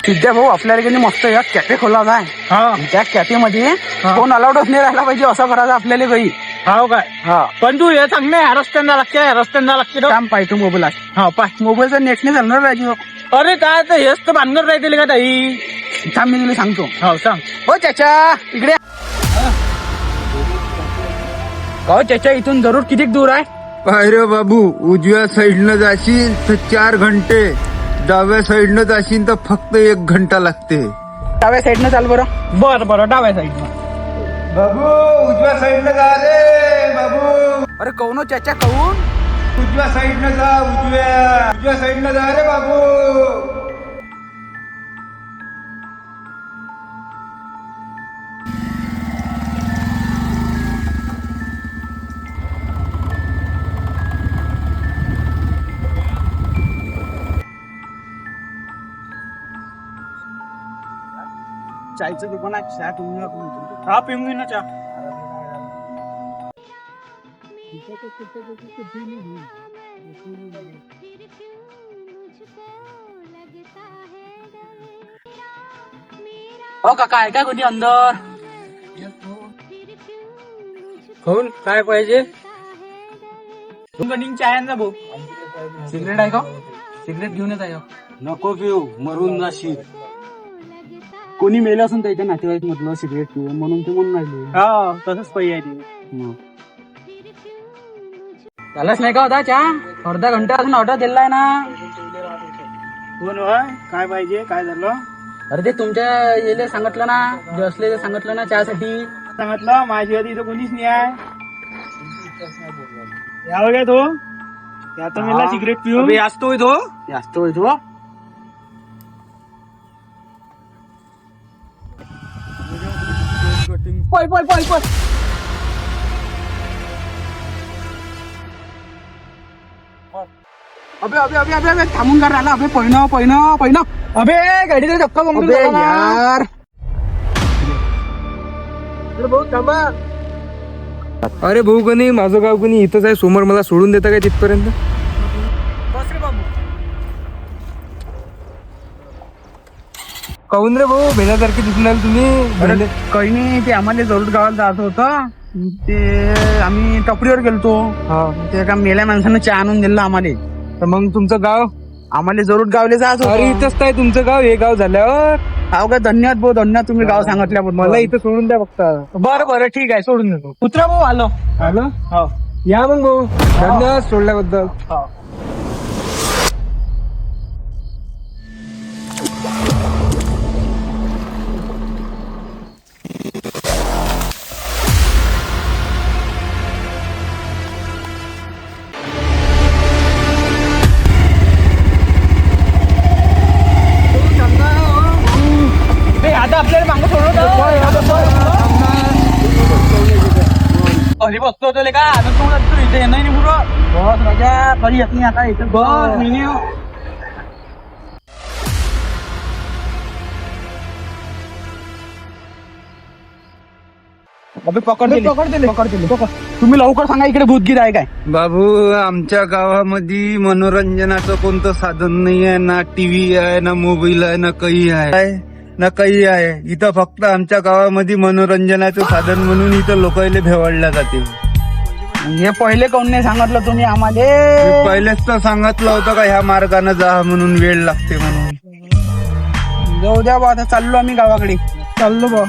सिद्ध्या भाऊ, आपल्याला काही मस्त एक कॅफे खोला होता. त्या कॅफे मध्ये कोण अलाउडच नाही राहिला पाहिजे असं करायचं आपल्याला काही. हो काय? हा, पण तू हे सांग नाही, ह्या रस्त्यांना लागते काम पाहिजे मोबाईल आहे. हा पाय. मोबाईलचा नेट नाही चालणार राजू. अरे काय तर हेच तर भानगड राहतील का ताई? थांब, मी तुला सांगतो. हो सांग. हो चाचा, इकडे. हो चाचा, इथून जरूर किती दूर आहे? पायरे बाबू, उजव्या साईडनं जाशील तर 4 घंटे, डाव्या साईडनं जाशील तर फक्त 1 घंटा लागते. डाव्या साईडनं चाल बरं. बरं डाव्या साईडला. बाबू उजव्या साईडनं जा रे बाबू. अरे कौन चाचा, कौन? उजव्या साईडनं जा, उजव्या साईडनं जा रे बाबू. चायचं दुकान आहे, चहा तुम्ही हा पिऊन घे ना चहा. हो काका, आहे का कोणी अंदर? कोण काय पाहिजे? गणिंग चहा ना भाऊ. सिगरेट आहे का? सिगरेट घेऊन येत आहे. नको पिऊ, मरून जाशील. कोणी मेलं असून त्याच्या नातेवाईक म्हटलं सिगरेट पिऊ म्हणून ते म्हणून राहिले. हा तसंच पाहिजे. झालंच नाही का होता चहा? अर्धा घंटा अजून ऑर्डर दिलाय ना. कोण होय? काय पाहिजे? काय झालं? अरे ते तुमच्या येले सांगितलं ना, जे असले ते सांगितलं ना चहासाठी. सांगितलं माझी आधी इथं कोणीच नाही आहे. यावं काय तो? आता मला सिगरेट पिऊन असतोय तो. असतोय तो. पळ पळ पळ पळ. अबे अबे अबे अबे अबे थांबून कर राहिला. अबे पहिनं. अबे गाडीला धक्का बघून अबे यार. भाऊ थांबा. अरे भाऊ कोणी, माझं गाव कोणी इथंच आहे समोर, मला सोडून देता काय तिथपर्यंत? बस रे बाबू. काहून रे भाऊ, भेण्यासारखे दिसणार तुम्ही? काही नाही, ते आम्हाला जरूर गावाला जायचं होतं. ते आम्ही टपरीवर गेलतो. ते एका मेल्या माणसानं चहा आणून दिला आम्हाला. तर मग तुमचं गाव? आम्हाला जरूर गावले जायचं अरे होतं. इथंच काय तुमचं गाव? हे गाव झाल्यावर हो का? धन्यवाद भाऊ, धन्यवाद तुम्ही गाव सांगितल्याबद्दल. मला इथं सोडून द्या फक्त. बरं ठीक आहे, सोडून देतो. कुत्रा भाऊ आलो. आलं? हो. या मग भाऊ, धन्यवाद सोडल्याबद्दल. आता आपल्याला मागं सोडलं घरी बसतो होतो का? आता तू इथे येणार नाही पुढं. बस राजा, कधी येत नाही आता इथं. बस मी अबे पकड दिले. तुम्ही लवकर सांगा, इकडे भूतगीत आहे काय? बाबू, आमच्या गावामध्ये मनोरंजनाचं कोणतं साधन नाही आहे. ना टीव्ही आहे, ना मोबाईल आहे, ना काही आहे. इथं फक्त आमच्या गावामध्ये मनोरंजनाचं साधन म्हणून इथं लोकांना भेवाळल्या जाते. हे पहिले कोण नाही सांगितलं तुम्ही आम्हाला? मी पहिलेच तर सांगितलं होतं का ह्या मार्गाने जा म्हणून, वेळ लागते म्हणून. जाऊ द्या बा, आता चाललो आम्ही गावाकडे. चाललो बा.